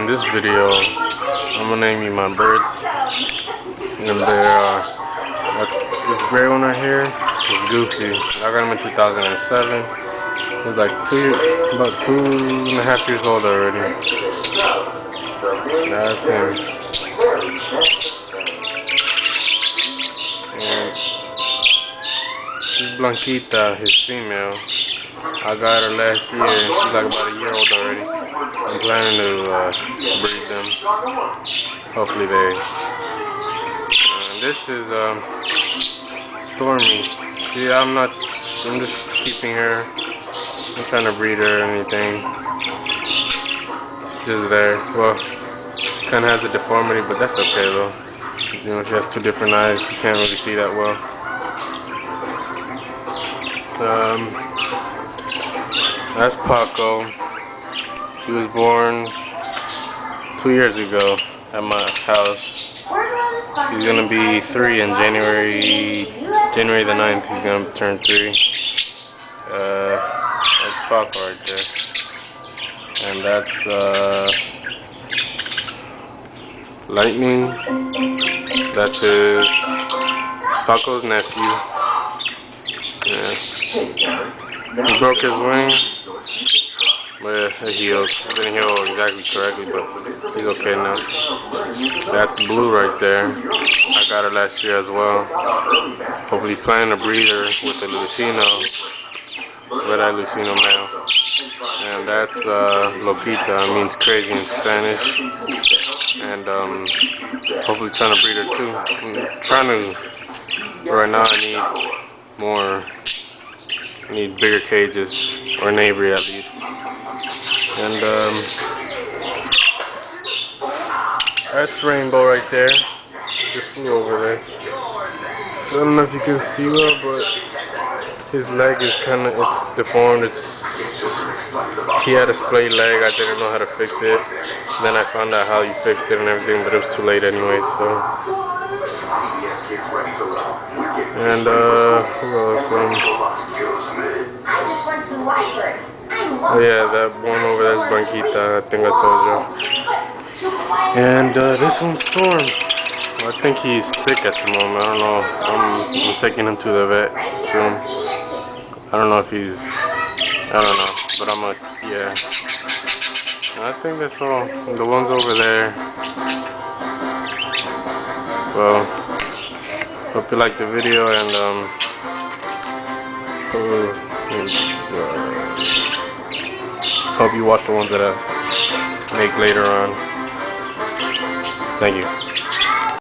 this video, I'm gonna name you my birds. And they're this gray one right here is Goofy. I got him in 2007. He's like about 2.5 years old already. That's him. And she's Blanquita, his female. I got her last year. She's like about a year old already. I'm planning to breed them. Hopefully they. And this is Stormy. See, I'm just keeping her. I'm trying to breed her or anything. She's just there. Well, she kind of has a deformity, but that's okay though. You know, she has two different eyes. She can't really see that well. That's Paco. He was born 2 years ago at my house. He's gonna be 3 in January the 9th. He's gonna turn 3. That's Paco right there, and that's Lightning. That's Paco's nephew. Yeah. He broke his wing, but it healed. It didn't heal exactly correctly, but he's okay now. That's Blue right there. I got her last year as well. Hopefully planning to breed her with the Lucino, red-eyed Lucino male. And that's Loquita, means crazy in Spanish. And hopefully trying to breed her too. Right now I need bigger cages, or an aviary at least. And that's Rainbow right there. Just flew over there. I don't know if you can see well, but his leg is it's deformed. He had a splayed leg. I didn't know how to fix it. Then I found out how you fixed it and everything, but it was too late anyway. So. And who else? Oh yeah, that one over there is Blanquita. I think I told you. And this one's Storm. I think he's sick at the moment. I don't know. I'm taking him to the vet soon. I don't know if he's. I don't know, but yeah. I think that's all. The ones over there. Well, hope you liked the video, and hope you watch the ones that I make later on. Thank you.